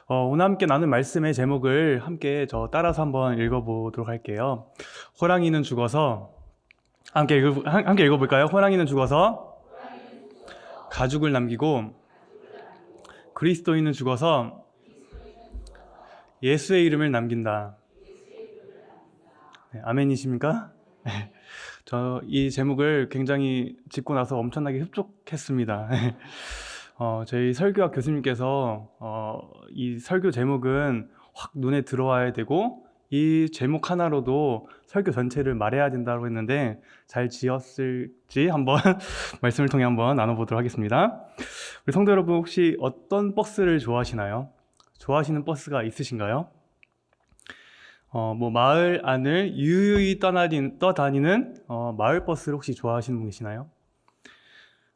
오늘 함께 나눈 말씀의 제목을 함께 따라서 한번 읽어보도록 할게요. 호랑이는 죽어서 함께 읽어볼까요? 호랑이는 죽어서 가죽을 남기고 그리스도인은 죽어서 예수의 이름을 남긴다. 네, 아멘이십니까? 네, 저 이 제목을 굉장히 짓고 나서 엄청나게 흡족했습니다. 저희 설교학 교수님께서 이 설교 제목은 확 눈에 들어와야 되고 이 제목 하나로도 설교 전체를 말해야 된다고 했는데 잘 지었을지 한번 말씀을 통해 한번 나눠보도록 하겠습니다. 우리 성도 여러분, 혹시 어떤 버스를 좋아하시나요? 좋아하시는 버스가 있으신가요? 마을 안을 유유히 떠다니는 마을 버스를 혹시 좋아하시는 분 계시나요?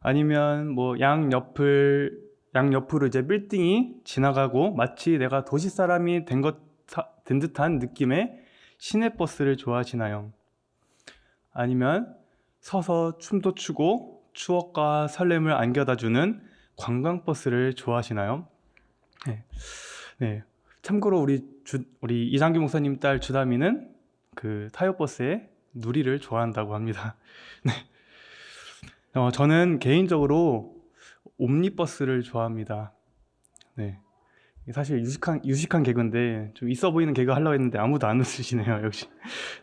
아니면 양옆으로 이제 빌딩이 지나가고 마치 내가 도시 사람이 된 듯한 느낌의 시내버스를 좋아하시나요? 아니면 서서 춤도 추고 추억과 설렘을 안겨다주는 관광버스를 좋아하시나요? 네. 네. 참고로 우리 이장규 목사님 딸 주담이는 그 타요버스의 누리를 좋아한다고 합니다. 네. 저는 개인적으로 옴니버스를 좋아합니다. 네. 사실 유식한 개그인데 좀 있어 보이는 개그 하려고 했는데 아무도 안 웃으시네요, 역시.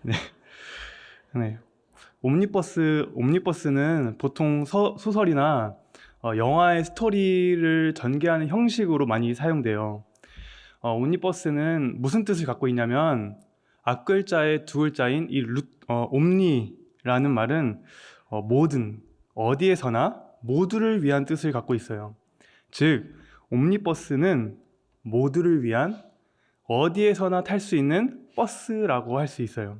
네. 네. 옴니버스는 보통 소설이나 영화의 스토리를 전개하는 형식으로 많이 사용돼요. 옴니버스는 무슨 뜻을 갖고 있냐면 앞글자의 두 글자인 옴니라는 말은 모든, 어디에서나 모두를 위한 뜻을 갖고 있어요. 즉 옴니버스는 모두를 위한 어디에서나 탈 수 있는 버스라고 할 수 있어요.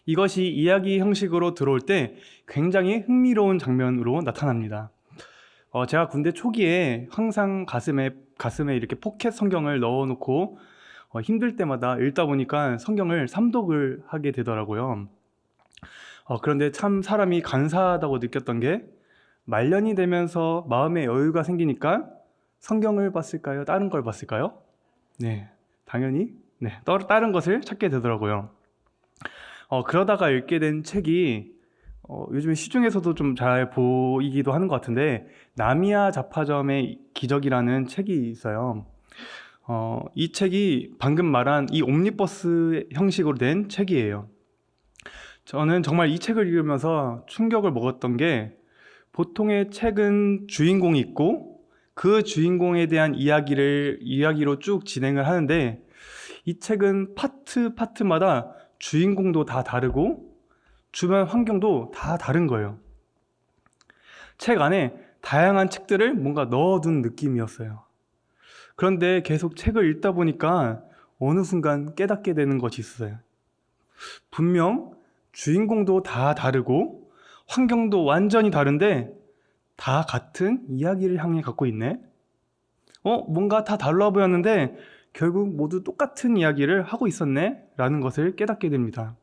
이것이 이야기 형식으로 들어올 때 굉장히 흥미로운 장면으로 나타납니다. 제가 군대 초기에 항상 가슴에 이렇게 포켓 성경을 넣어놓고 힘들 때마다 읽다 보니까 성경을 삼독을 하게 되더라고요. 그런데 참 사람이 간사하다고 느꼈던 게 말년이 되면서 마음에 여유가 생기니까 성경을 봤을까요? 다른 걸 봤을까요? 네, 당연히 다른 것을 찾게 되더라고요. 그러다가 읽게 된 책이 요즘에 시중에서도 좀 잘 보이기도 하는 것 같은데 나미야 잡화점의 기적이라는 책이 있어요. 이 책이 방금 말한 이 옴니버스 형식으로 된 책이에요. 저는 정말 이 책을 읽으면서 충격을 먹었던 게 보통의 책은 주인공이 있고 그 주인공에 대한 이야기로 쭉 진행을 하는데 이 책은 파트마다 주인공도 다 다르고 주변 환경도 다 다른 거예요. 책 안에 다양한 책들을 뭔가 넣어둔 느낌이었어요. 그런데 계속 책을 읽다 보니까 어느 순간 깨닫게 되는 것이 있어요. 분명 주인공도 다 다르고 환경도 완전히 다른데 다 같은 이야기를 향해 갖고 있네? 뭔가 다 달라 보였는데 결국 모두 똑같은 이야기를 하고 있었네? 라는 것을 깨닫게 됩니다.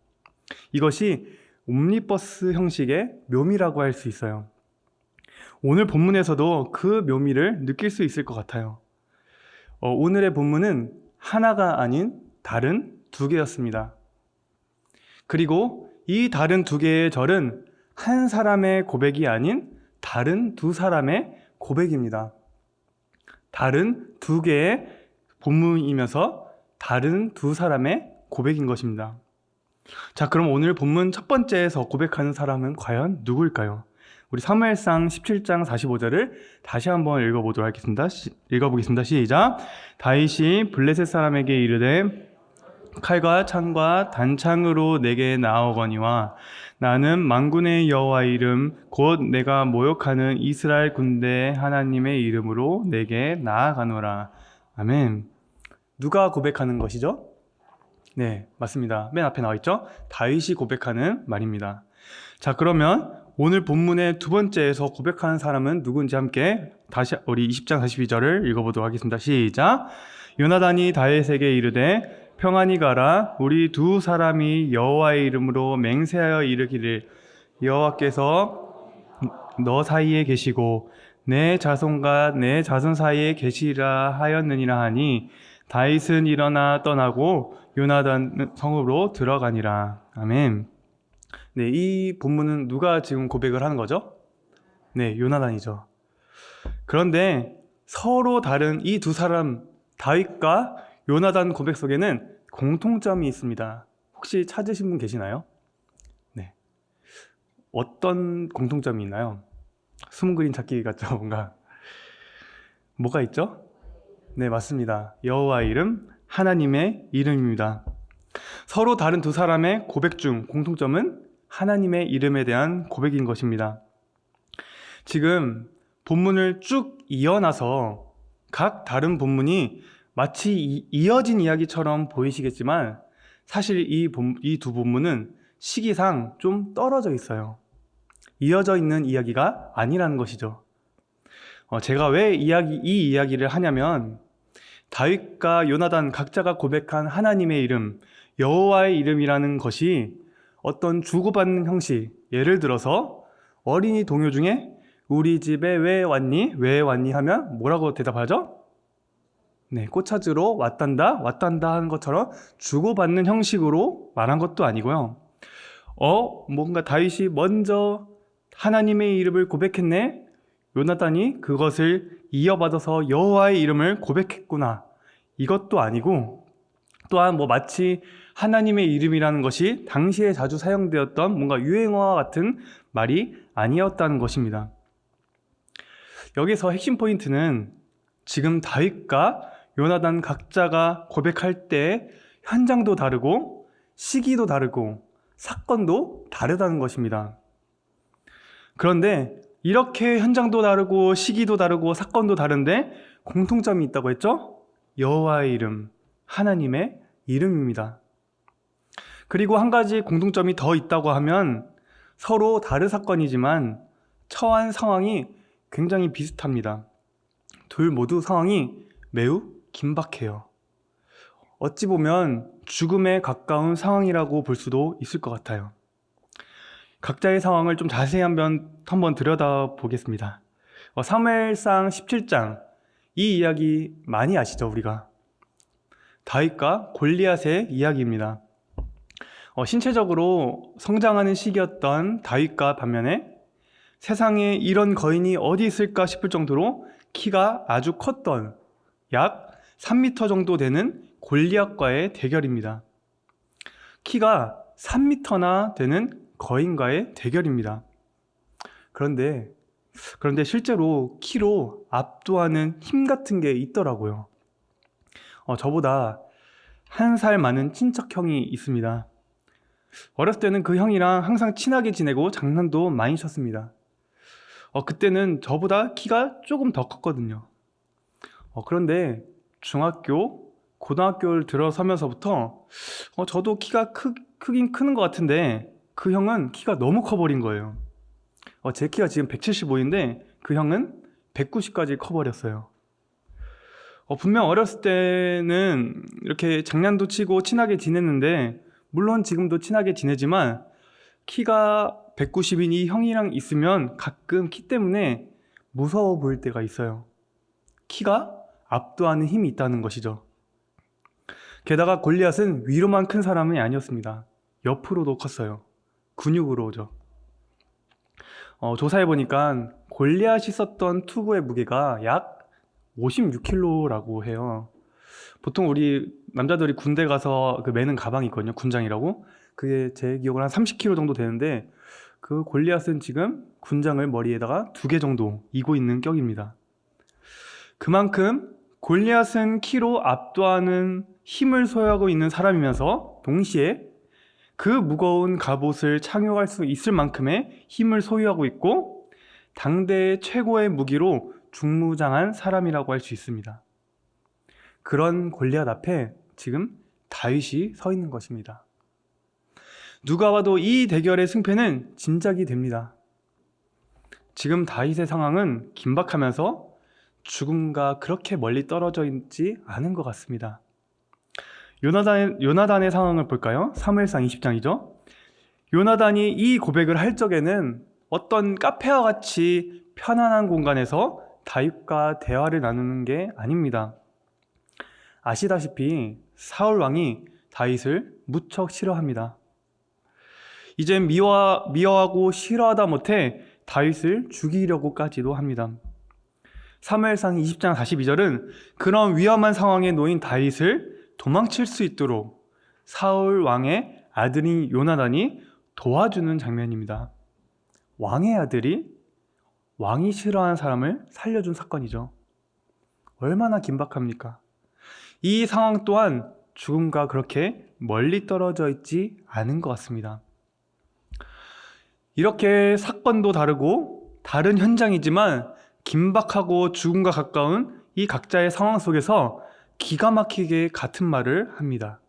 이것이 옴니버스 형식의 묘미라고 할 수 있어요. 오늘 본문에서도 그 묘미를 느낄 수 있을 것 같아요. 오늘의 본문은 하나가 아닌 다른 두 개였습니다. 그리고 이 다른 두 개의 절은 한 사람의 고백이 아닌 다른 두 사람의 고백입니다. 다른 두 개의 본문이면서 다른 두 사람의 고백인 것입니다. 자, 그럼 오늘 본문 첫 번째에서 고백하는 사람은 과연 누구일까요? 우리 사무엘상 17장 45절을 다시 한번 읽어보겠습니다. 시작. 다윗이 블레셋 사람에게 이르되 칼과 창과 단창으로 내게 나아오거니와 나는 만군의 여호와의 이름 곧 내가 모욕하는 이스라엘 군대 하나님의 이름으로 내게 나아가노라. 아멘. 누가 고백하는 것이죠? 네, 맞습니다. 맨 앞에 나와 있죠? 다윗이 고백하는 말입니다. 자, 그러면 오늘 본문의 두 번째에서 고백하는 사람은 누군지 함께 다시 우리 20장 42절을 읽어보도록 하겠습니다. 시작. 요나단이 다윗에게 이르되 평안히 가라. 우리 두 사람이 여호와의 이름으로 맹세하여 이르기를 여호와께서 너 사이에 계시고 내 자손과 내 자손 사이에 계시리라 하였느니라 하니 다윗은 일어나 떠나고 요나단 성읍으로 들어가니라. 아멘. 네, 이 본문은 누가 지금 고백을 하는 거죠? 네, 요나단이죠. 그런데 서로 다른 이 두 사람, 다윗과 요나단 고백 속에는 공통점이 있습니다. 혹시 찾으신 분 계시나요? 네. 어떤 공통점이 있나요? 숨은 그림 찾기 같죠, 뭔가. 뭐가 있죠? 네, 맞습니다. 여호와의 이름, 하나님의 이름입니다. 서로 다른 두 사람의 고백 중 공통점은 하나님의 이름에 대한 고백인 것입니다. 지금 본문을 쭉 이어나서 각 다른 본문이 마치 이어진 이야기처럼 보이시겠지만 사실 이 두 본문은 시기상 좀 떨어져 있어요. 이어져 있는 이야기가 아니라는 것이죠. 제가 왜 이 이야기를 하냐면 다윗과 요나단 각자가 고백한 하나님의 이름, 여호와의 이름이라는 것이 어떤 주고받는 형식, 예를 들어서 어린이 동요 중에 우리 집에 왜 왔니? 왜 왔니? 하면 뭐라고 대답하죠? 네, 꽃 찾으러 왔단다 하는 것처럼 주고받는 형식으로 말한 것도 아니고요. 뭔가 다윗이 먼저 하나님의 이름을 고백했네? 요나단이 그것을 이어받아서 여호와의 이름을 고백했구나. 이것도 아니고 또한 마치 하나님의 이름이라는 것이 당시에 자주 사용되었던 뭔가 유행어와 같은 말이 아니었다는 것입니다. 여기서 핵심 포인트는 지금 다윗과 요나단 각자가 고백할 때 현장도 다르고 시기도 다르고 사건도 다르다는 것입니다. 그런데 이렇게 현장도 다르고 시기도 다르고 사건도 다른데 공통점이 있다고 했죠? 여호와의 이름, 하나님의 이름입니다. 그리고 한 가지 공통점이 더 있다고 하면 서로 다른 사건이지만 처한 상황이 굉장히 비슷합니다. 둘 모두 상황이 매우 긴박해요. 어찌 보면 죽음에 가까운 상황이라고 볼 수도 있을 것 같아요. 각자의 상황을 좀 자세히 한번 들여다보겠습니다. 사무엘상 17장, 이 이야기 많이 아시죠, 우리가? 다윗과 골리앗의 이야기입니다. 신체적으로 성장하는 시기였던 다윗과 반면에 세상에 이런 거인이 어디 있을까 싶을 정도로 키가 아주 컸던 약 3m 정도 되는 골리앗과의 대결입니다. 키가 3m나 되는 거인과의 대결입니다. 그런데 실제로 키로 압도하는 힘 같은 게 있더라고요. 저보다 1살 많은 친척형이 있습니다. 어렸을 때는 그 형이랑 항상 친하게 지내고 장난도 많이 쳤습니다. 그때는 저보다 키가 조금 더 컸거든요. 그런데 중학교, 고등학교를 들어서면서부터 저도 키가 크긴 크는 것 같은데 그 형은 키가 너무 커버린 거예요. 제 키가 지금 175인데 그 형은 190까지 커버렸어요. 분명 어렸을 때는 이렇게 장난도 치고 친하게 지냈는데 물론 지금도 친하게 지내지만 키가 190인 이 형이랑 있으면 가끔 키 때문에 무서워 보일 때가 있어요. 키가 압도하는 힘이 있다는 것이죠. 게다가 골리앗은 위로만 큰 사람이 아니었습니다. 옆으로도 컸어요. 근육으로죠. 조사해보니까 골리앗이 썼던 투구의 무게가 약 56kg라고 해요. 보통 우리 남자들이 군대 가서 매는 가방이 있거든요. 군장이라고. 그게 제 기억으로 한 30kg 정도 되는데 그 골리앗은 지금 군장을 머리에다가 2개 정도 이고 있는 격입니다. 그만큼 골리앗은 키로 압도하는 힘을 소유하고 있는 사람이면서 동시에 그 무거운 갑옷을 착용할 수 있을 만큼의 힘을 소유하고 있고 당대의 최고의 무기로 중무장한 사람이라고 할 수 있습니다. 그런 골리앗 앞에 지금 다윗이 서 있는 것입니다. 누가 봐도 이 대결의 승패는 진작이 됩니다. 지금 다윗의 상황은 긴박하면서 죽음과 그렇게 멀리 떨어져 있지 않은 것 같습니다. 요나단의 상황을 볼까요? 사무엘상 20장이죠. 요나단이 이 고백을 할 적에는 어떤 카페와 같이 편안한 공간에서 다윗과 대화를 나누는 게 아닙니다. 아시다시피 사울 왕이 다윗을 무척 싫어합니다. 이젠 미워하고 싫어하다 못해 다윗을 죽이려고까지도 합니다. 사무엘상 20장 42절은 그런 위험한 상황에 놓인 다윗을 도망칠 수 있도록 사울 왕의 아들인 요나단이 도와주는 장면입니다. 왕의 아들이 왕이 싫어하는 사람을 살려준 사건이죠. 얼마나 긴박합니까? 이 상황 또한 죽음과 그렇게 멀리 떨어져 있지 않은 것 같습니다. 이렇게 사건도 다르고 다른 현장이지만 긴박하고 죽음과 가까운 이 각자의 상황 속에서 기가 막히게 같은 말을 합니다.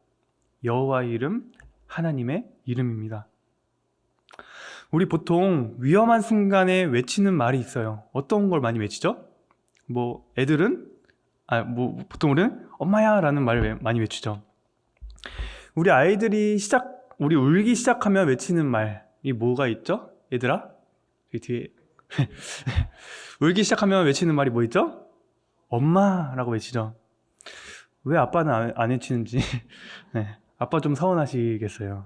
여호와의 이름, 하나님의 이름입니다. 우리 보통 위험한 순간에 외치는 말이 있어요. 어떤 걸 많이 외치죠? 애들은 보통 우리는 엄마야 라는 말을 많이 외치죠. 우리 아이들이 우리 울기 시작하면 외치는 말이 뭐가 있죠? 얘들아? 여기 뒤에 울기 시작하면 외치는 말이 뭐 있죠? 엄마라고 외치죠. 왜 아빠는 안 외치는지 네, 아빠 좀 서운하시겠어요.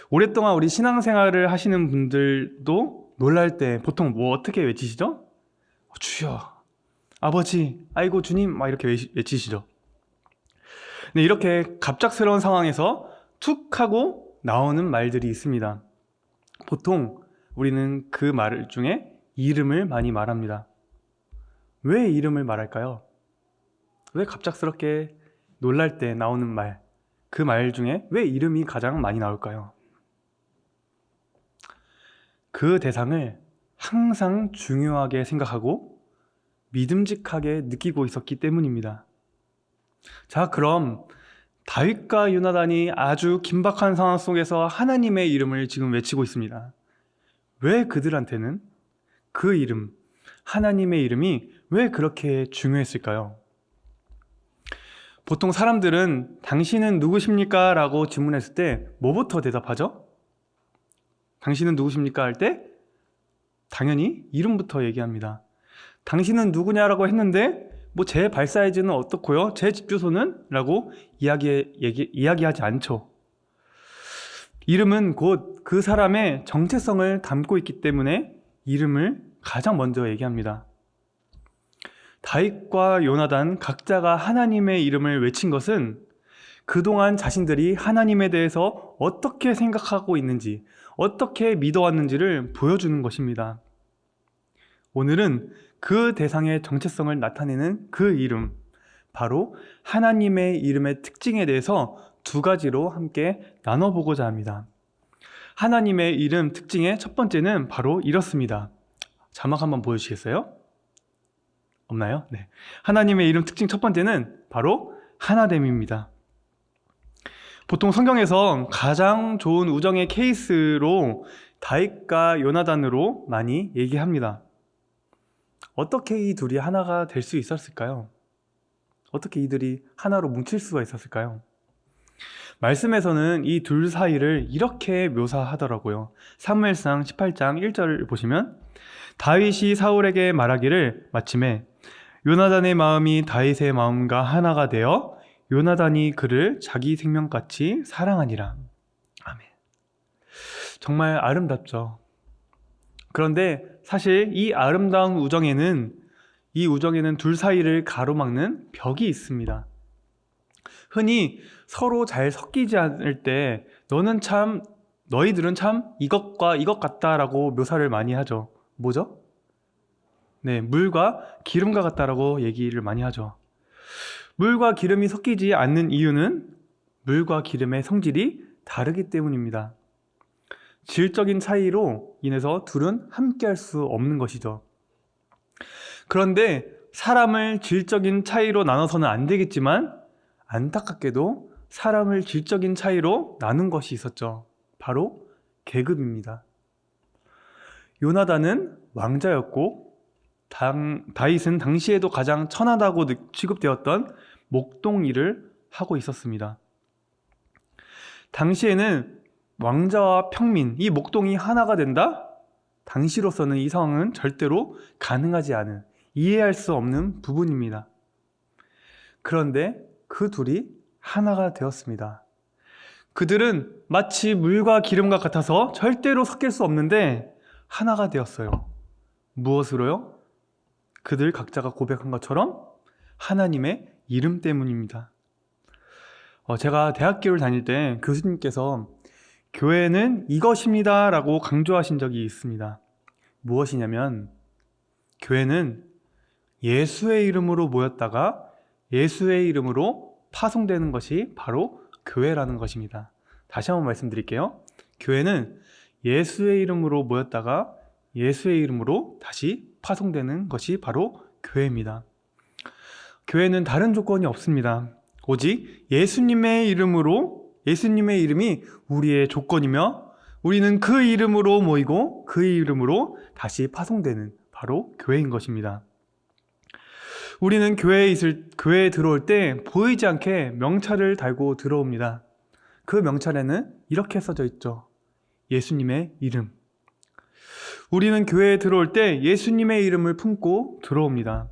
오랫동안 우리 신앙생활을 하시는 분들도 놀랄 때 보통 어떻게 외치시죠? 주여, 아버지, 아이고 주님 막 이렇게 외치시죠. 네, 이렇게 갑작스러운 상황에서 툭 하고 나오는 말들이 있습니다. 보통 우리는 그 말 중에 이름을 많이 말합니다. 왜 이름을 말할까요? 왜 갑작스럽게 놀랄 때 나오는 말, 그 말 중에 왜 이름이 가장 많이 나올까요? 그 대상을 항상 중요하게 생각하고 믿음직하게 느끼고 있었기 때문입니다. 자, 그럼 다윗과 요나단이 아주 긴박한 상황 속에서 하나님의 이름을 지금 외치고 있습니다. 왜 그들한테는 그 이름, 하나님의 이름이 왜 그렇게 중요했을까요? 보통 사람들은 당신은 누구십니까? 라고 질문했을 때 뭐부터 대답하죠? 당신은 누구십니까? 할 때 당연히 이름부터 얘기합니다. 당신은 누구냐라고 했는데 제 발 사이즈는 어떻고요? 제 집 주소는? 라고 이야기하지 않죠. 이름은 곧 그 사람의 정체성을 담고 있기 때문에 이름을 가장 먼저 얘기합니다. 다윗과 요나단 각자가 하나님의 이름을 외친 것은 그동안 자신들이 하나님에 대해서 어떻게 생각하고 있는지, 어떻게 믿어왔는지를 보여주는 것입니다. 오늘은 그 대상의 정체성을 나타내는 그 이름, 바로 하나님의 이름의 특징에 대해서 두 가지로 함께 나눠보고자 합니다. 하나님의 이름 특징의 첫 번째는 바로 이렇습니다. 자막 한번 보여주시겠어요? 없나요? 네. 하나님의 이름 특징 첫 번째는 바로 하나됨입니다. 보통 성경에서 가장 좋은 우정의 케이스로 다윗과 요나단으로 많이 얘기합니다. 어떻게 이 둘이 하나가 될 수 있었을까요? 어떻게 이들이 하나로 뭉칠 수가 있었을까요? 말씀에서는 이 둘 사이를 이렇게 묘사하더라고요. 사무엘상 18장 1절을 보시면 다윗이 사울에게 말하기를 마침에 요나단의 마음이 다윗의 마음과 하나가 되어 요나단이 그를 자기 생명같이 사랑하니라. 아멘. 정말 아름답죠. 그런데 사실 이 아름다운 우정에는 둘 사이를 가로막는 벽이 있습니다. 흔히 서로 잘 섞이지 않을 때 너희들은 참 이것과 이것 같다라고 묘사를 많이 하죠. 뭐죠? 네, 물과 기름과 같다라고 얘기를 많이 하죠. 물과 기름이 섞이지 않는 이유는 물과 기름의 성질이 다르기 때문입니다. 질적인 차이로 인해서 둘은 함께 할 수 없는 것이죠. 그런데 사람을 질적인 차이로 나눠서는 안 되겠지만 안타깝게도 사람을 질적인 차이로 나눈 것이 있었죠. 바로 계급입니다. 요나단은 왕자였고 다윗은 당시에도 가장 천하다고 취급되었던 목동일을 하고 있었습니다. 당시에는 왕자와 평민, 이 목동이 하나가 된다? 당시로서는 이 상황은 절대로 가능하지 않은, 이해할 수 없는 부분입니다. 그런데 그 둘이 하나가 되었습니다. 그들은 마치 물과 기름과 같아서 절대로 섞일 수 없는데 하나가 되었어요. 무엇으로요? 그들 각자가 고백한 것처럼 하나님의 이름 때문입니다. 제가 대학교를 다닐 때 교수님께서 교회는 이것입니다 라고 강조하신 적이 있습니다. 무엇이냐면 교회는 예수의 이름으로 모였다가 예수의 이름으로 파송되는 것이 바로 교회라는 것입니다. 다시 한번 말씀드릴게요. 교회는 예수의 이름으로 모였다가 예수의 이름으로 다시 파송되는 것이 바로 교회입니다. 교회는 다른 조건이 없습니다. 오직 예수님의 이름으로, 예수님의 이름이 우리의 조건이며 우리는 그 이름으로 모이고 그 이름으로 다시 파송되는 바로 교회인 것입니다. 우리는 교회에 들어올 때 보이지 않게 명찰을 달고 들어옵니다. 그 명찰에는 이렇게 써져 있죠. 예수님의 이름. 우리는 교회에 들어올 때 예수님의 이름을 품고 들어옵니다.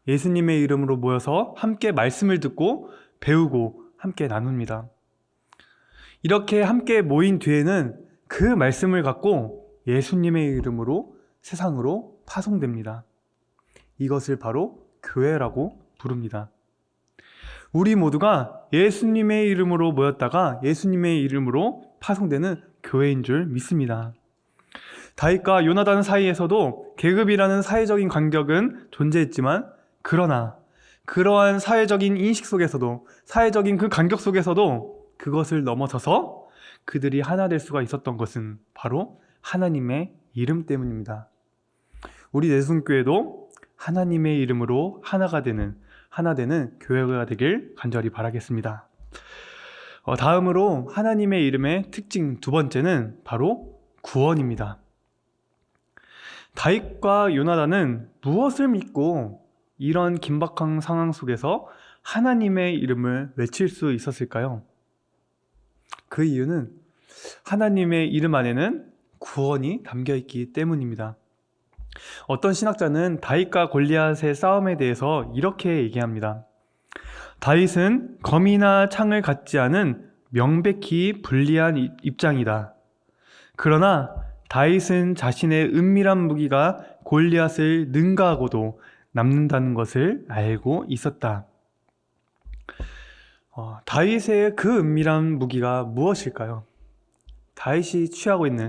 예수님의 이름으로 모여서 함께 말씀을 듣고 배우고 함께 나눕니다. 이렇게 함께 모인 뒤에는 그 말씀을 갖고 예수님의 이름으로 세상으로 파송됩니다. 이것을 바로 교회라고 부릅니다. 우리 모두가 예수님의 이름으로 모였다가 예수님의 이름으로 파송되는 교회인 줄 믿습니다. 다윗과 요나단 사이에서도 계급이라는 사회적인 간격은 존재했지만 그러나 그러한 사회적인 인식 속에서도, 사회적인 그 간격 속에서도 그것을 넘어서서 그들이 하나 될 수가 있었던 것은 바로 하나님의 이름 때문입니다. 우리 내순교회도 하나님의 이름으로 하나 되는 교회가 되길 간절히 바라겠습니다. 다음으로 하나님의 이름의 특징 두 번째는 바로 구원입니다. 다윗과 요나단은 무엇을 믿고 이런 긴박한 상황 속에서 하나님의 이름을 외칠 수 있었을까요? 그 이유는 하나님의 이름 안에는 구원이 담겨 있기 때문입니다. 어떤 신학자는 다윗과 골리앗의 싸움에 대해서 이렇게 얘기합니다. 다윗은 검이나 창을 갖지 않은 명백히 불리한 입장이다. 그러나 다윗은 자신의 은밀한 무기가 골리앗을 능가하고도 남는다는 것을 알고 있었다. 다윗의 그 은밀한 무기가 무엇일까요? 다윗이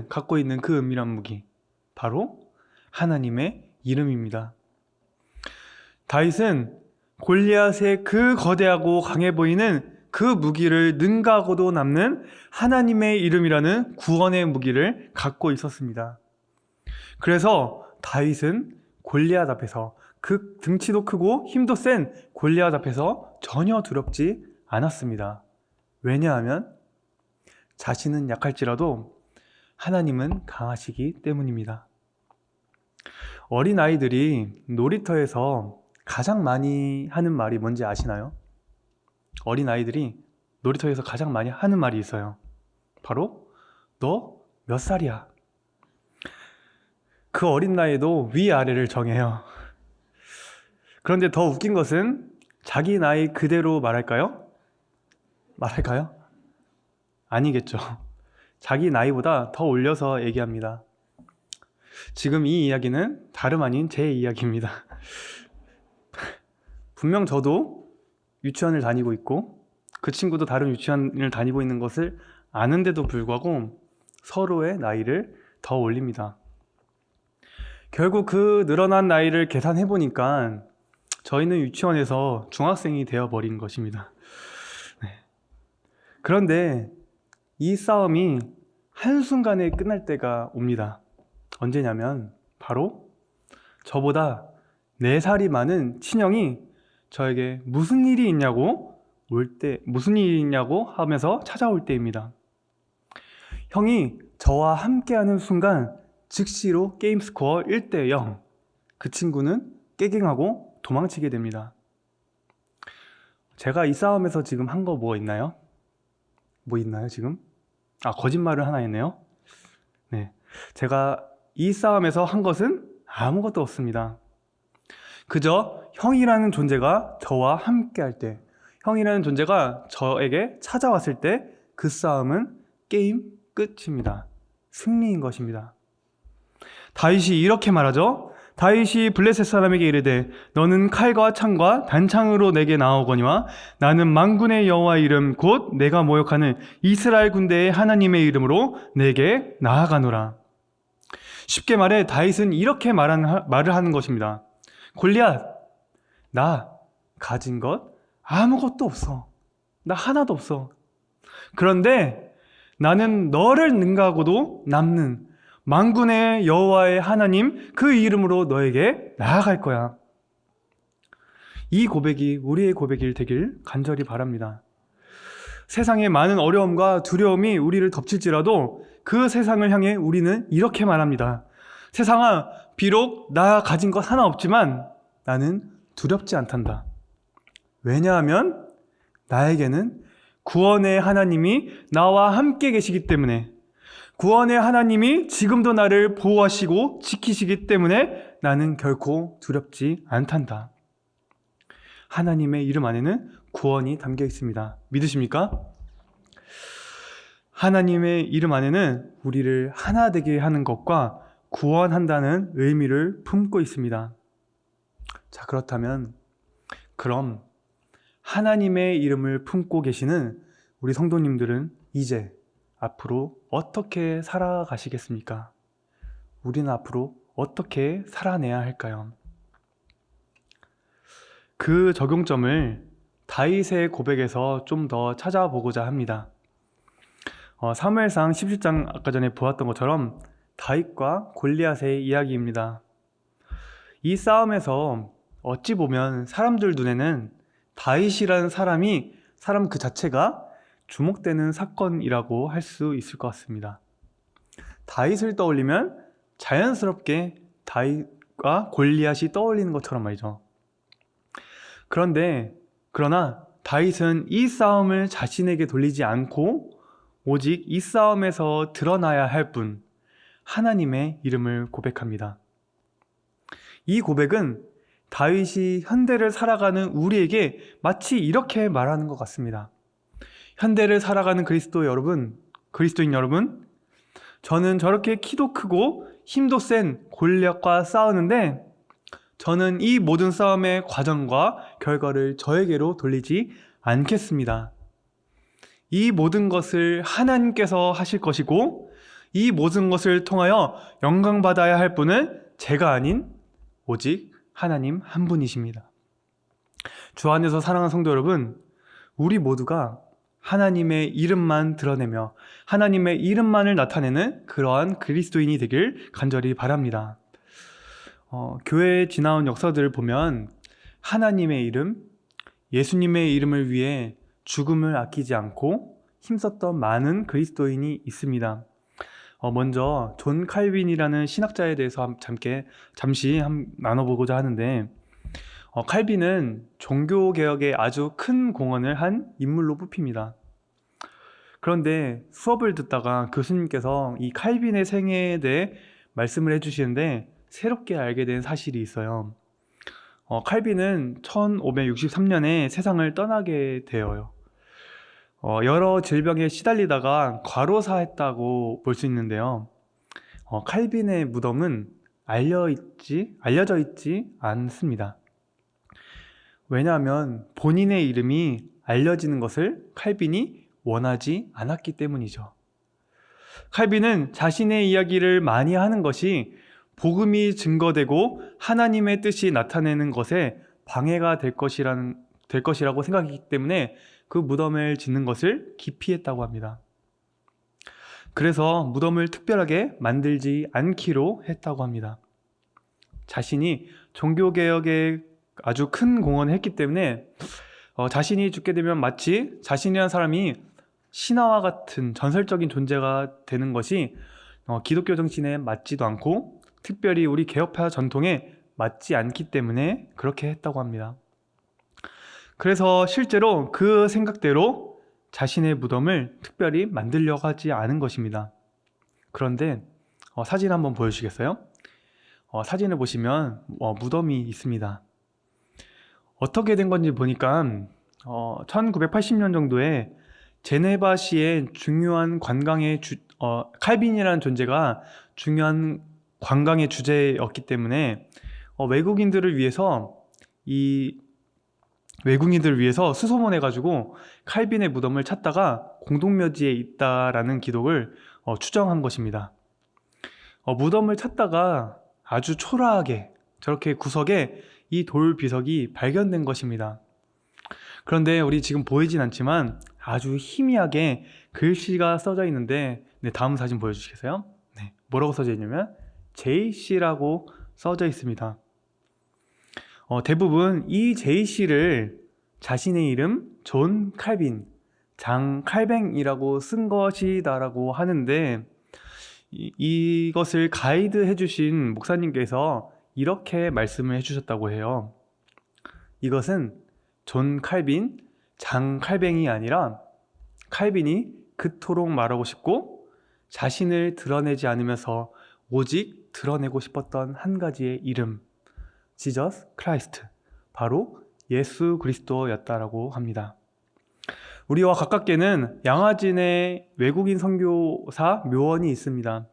갖고 있는 그 은밀한 무기, 바로 하나님의 이름입니다. 다윗은 골리앗의 그 거대하고 강해 보이는 그 무기를 능가하고도 남는 하나님의 이름이라는 구원의 무기를 갖고 있었습니다. 그래서 다윗은 골리앗 앞에서, 그 등치도 크고 힘도 센 골리앗 앞에서 전혀 두렵지 않았습니다. 왜냐하면 자신은 약할지라도 하나님은 강하시기 때문입니다. 어린아이들이 놀이터에서 가장 많이 하는 말이 뭔지 아시나요? 어린아이들이 놀이터에서 가장 많이 하는 말이 있어요. 바로 너 몇 살이야? 그 어린 나이에도 위아래를 정해요. 그런데 더 웃긴 것은 자기 나이 그대로 말할까요? 아니겠죠. 자기 나이보다 더 올려서 얘기합니다. 지금 이 이야기는 다름 아닌 제 이야기입니다. 분명 저도 유치원을 다니고 있고 그 친구도 다른 유치원을 다니고 있는 것을 아는데도 불구하고 서로의 나이를 더 올립니다. 결국 그 늘어난 나이를 계산해 보니까 저희는 유치원에서 중학생이 되어버린 것입니다. 그런데 이 싸움이 한순간에 끝날 때가 옵니다. 언제냐면 바로 저보다 4살이 많은 친형이 저에게 무슨 일이 있냐고 하면서 찾아올 때입니다. 형이 저와 함께하는 순간 즉시로 게임 스코어 1대 0, 그 친구는 깨갱하고 도망치게 됩니다. 제가 이 싸움에서 지금 한 거 뭐 있나요? 뭐 있나요 지금? 거짓말을 하나 했네요. 네, 제가 이 싸움에서 한 것은 아무것도 없습니다. 그저 형이라는 존재가 저와 함께 할 때, 형이라는 존재가 저에게 찾아왔을 때 그 싸움은 게임 끝입니다. 승리인 것입니다. 다윗이 이렇게 말하죠. 다윗이 블레셋 사람에게 이르되 너는 칼과 창과 단창으로 내게 나오거니와 나는 만군의 여호와의 이름 곧 내가 모욕하는 이스라엘 군대의 하나님의 이름으로 내게 나아가노라. 쉽게 말해 다윗은 이렇게 말을 하는 것입니다. 골리앗, 나 가진 것 아무것도 없어. 나 하나도 없어. 그런데 나는 너를 능가하고도 남는 만군의 여호와의 하나님 그 이름으로 너에게 나아갈 거야. 이 고백이 우리의 고백이 되길 간절히 바랍니다. 세상의 많은 어려움과 두려움이 우리를 덮칠지라도 그 세상을 향해 우리는 이렇게 말합니다. 세상아, 비록 나 가진 것 하나 없지만 나는 두렵지 않단다. 왜냐하면 나에게는 구원의 하나님이 나와 함께 계시기 때문에, 구원의 하나님이 지금도 나를 보호하시고 지키시기 때문에 나는 결코 두렵지 않단다. 하나님의 이름 안에는 구원이 담겨 있습니다. 믿으십니까? 하나님의 이름 안에는 우리를 하나 되게 하는 것과 구원한다는 의미를 품고 있습니다. 자, 그렇다면 그럼 하나님의 이름을 품고 계시는 우리 성도님들은 이제 앞으로 어떻게 살아가시겠습니까? 우리는 앞으로 어떻게 살아내야 할까요? 그 적용점을 다윗의 고백에서 좀 더 찾아보고자 합니다. 사무엘상 17장 아까 전에 보았던 것처럼 다윗과 골리앗의 이야기입니다. 이 싸움에서 어찌 보면 사람들 눈에는 다윗이라는 사람 그 자체가 주목되는 사건이라고 할 수 있을 것 같습니다. 다윗을 떠올리면 자연스럽게 다윗과 골리앗이 떠올리는 것처럼 말이죠. 그러나 다윗은 이 싸움을 자신에게 돌리지 않고 오직 이 싸움에서 드러나야 할 분, 하나님의 이름을 고백합니다. 이 고백은 다윗이 현대를 살아가는 우리에게 마치 이렇게 말하는 것 같습니다. 현대를 살아가는 그리스도인 여러분, 저는 저렇게 키도 크고 힘도 센 골리앗과 싸우는데 저는 이 모든 싸움의 과정과 결과를 저에게로 돌리지 않겠습니다. 이 모든 것을 하나님께서 하실 것이고 이 모든 것을 통하여 영광받아야 할 분은 제가 아닌 오직 하나님 한 분이십니다. 주 안에서 사랑하는 성도 여러분, 우리 모두가 하나님의 이름만 드러내며 하나님의 이름만을 나타내는 그러한 그리스도인이 되길 간절히 바랍니다. 교회에 지나온 역사들을 보면 하나님의 이름, 예수님의 이름을 위해 죽음을 아끼지 않고 힘썼던 많은 그리스도인이 있습니다. 먼저 존 칼빈이라는 신학자에 대해서 잠시 나눠보고자 하는데, 칼빈은 종교개혁에 아주 큰 공헌을 한 인물로 뽑힙니다. 그런데 수업을 듣다가 교수님께서 이 칼빈의 생애에 대해 말씀을 해주시는데 새롭게 알게 된 사실이 있어요. 칼빈은 1563년에 세상을 떠나게 되어요. 여러 질병에 시달리다가 과로사했다고 볼 수 있는데요. 칼빈의 무덤은 알려져 있지 않습니다. 왜냐하면 본인의 이름이 알려지는 것을 칼빈이 원하지 않았기 때문이죠. 칼빈은 자신의 이야기를 많이 하는 것이 복음이 증거되고 하나님의 뜻이 나타내는 것에 방해가 될 것이라고 생각했기 때문에 그 무덤을 짓는 것을 기피했다고 합니다. 그래서 무덤을 특별하게 만들지 않기로 했다고 합니다. 자신이 종교개혁에 아주 큰 공헌을 했기 때문에 자신이 죽게 되면 마치 자신이라는 사람이 신화와 같은 전설적인 존재가 되는 것이 기독교 정신에 맞지도 않고 특별히 우리 개혁파 전통에 맞지 않기 때문에 그렇게 했다고 합니다. 그래서 실제로 그 생각대로 자신의 무덤을 특별히 만들려고 하지 않은 것입니다. 그런데 사진 한번 보여주시겠어요? 사진을 보시면 무덤이 있습니다. 어떻게 된 건지 보니까 1980년 정도에 제네바시의 중요한 관광의 칼빈이라는 존재가 중요한 관광의 주제였기 때문에 외국인들을 위해서 수소문해가지고 칼빈의 무덤을 찾다가 공동묘지에 있다라는 기록을 추정한 것입니다. 무덤을 찾다가 아주 초라하게 저렇게 구석에 이 돌 비석이 발견된 것입니다. 그런데 우리 지금 보이진 않지만 아주 희미하게 글씨가 써져 있는데, 네, 다음 사진 보여주시겠어요? 네, 뭐라고 써져 있냐면 JC라고 써져 있습니다. 대부분 이 JC를 자신의 이름 존 칼빈, 장 칼뱅이라고 쓴 것이다라고 하는데, 이것을 가이드 해주신 목사님께서 이렇게 말씀을 해주셨다고 해요. 이것은 존 칼빈, 장 칼뱅이 아니라 칼빈이 그토록 말하고 싶고 자신을 드러내지 않으면서 오직 드러내고 싶었던 한 가지의 이름, 지저스 크라이스트, 바로 예수 그리스도였다라고 합니다. 우리와 가깝게는 양화진의 외국인 선교사 묘원이 있습니다.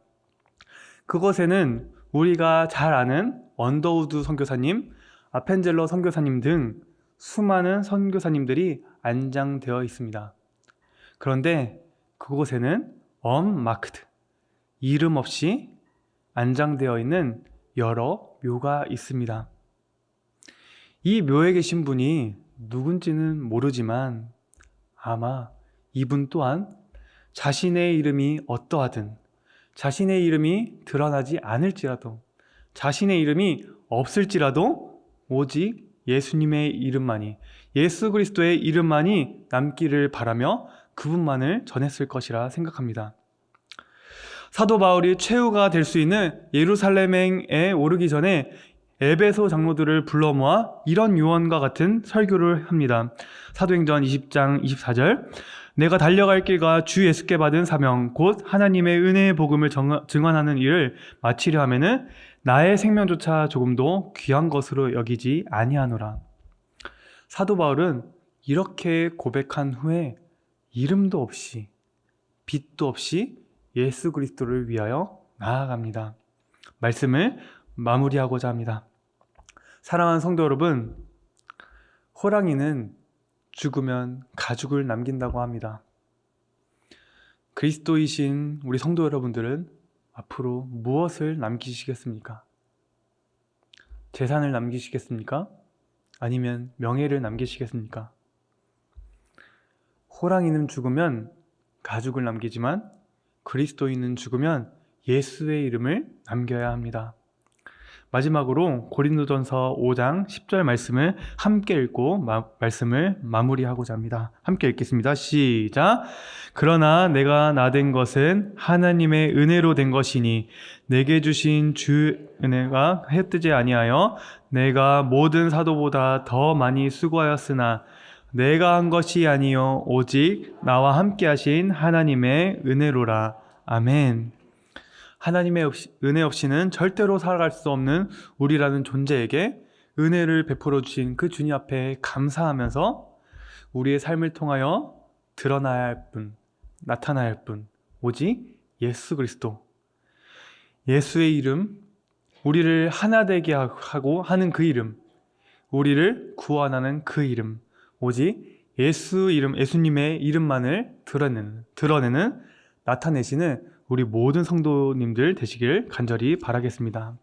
그곳에는 우리가 잘 아는 언더우드 선교사님, 아펜젤러 선교사님 등 수많은 선교사님들이 안장되어 있습니다. 그런데 그곳에는 언마크드, 이름 없이 안장되어 있는 여러 묘가 있습니다. 이 묘에 계신 분이 누군지는 모르지만 아마 이분 또한 자신의 이름이 어떠하든, 자신의 이름이 드러나지 않을지라도, 자신의 이름이 없을지라도 오직 예수님의 이름만이, 예수 그리스도의 이름만이 남기를 바라며 그분만을 전했을 것이라 생각합니다. 사도 바울이 최후가 될 수 있는 예루살렘에 오르기 전에 에베소 장로들을 불러 모아 이런 유언과 같은 설교를 합니다. 사도행전 20장 24절, 내가 달려갈 길과 주 예수께 받은 사명 곧 하나님의 은혜의 복음을 증언하는 일을 마치려 하면은 나의 생명조차 조금도 귀한 것으로 여기지 아니하노라. 사도 바울은 이렇게 고백한 후에 이름도 없이 빛도 없이 예수 그리스도를 위하여 나아갑니다. 말씀을 마무리하고자 합니다. 사랑하는 성도 여러분, 호랑이는 죽으면 가죽을 남긴다고 합니다. 그리스도이신 우리 성도 여러분들은 앞으로 무엇을 남기시겠습니까? 재산을 남기시겠습니까? 아니면 명예를 남기시겠습니까? 호랑이는 죽으면 가죽을 남기지만 그리스도인은 죽으면 예수의 이름을 남겨야 합니다. 마지막으로 고린도전서 5장 10절 말씀을 함께 읽고 말씀을 마무리하고자 합니다. 함께 읽겠습니다. 시작. 그러나 내가 나된 것은 하나님의 은혜로 된 것이니 내게 주신 주 은혜가 헛되지 아니하여 내가 모든 사도보다 더 많이 수고하였으나 내가 한 것이 아니요 오직 나와 함께 하신 하나님의 은혜로라. 아멘. 하나님의 은혜 없이는 절대로 살아갈 수 없는 우리라는 존재에게 은혜를 베풀어 주신 그 주님 앞에 감사하면서 우리의 삶을 통하여 드러나야 할 분, 나타나야 할 분, 오직 예수 그리스도. 예수의 이름, 우리를 하나 되게 하고 하는 그 이름, 우리를 구원하는 그 이름, 오직 예수 이름, 예수님의 이름만을 드러내는, 나타내시는 우리 모든 성도님들 되시길 간절히 바라겠습니다.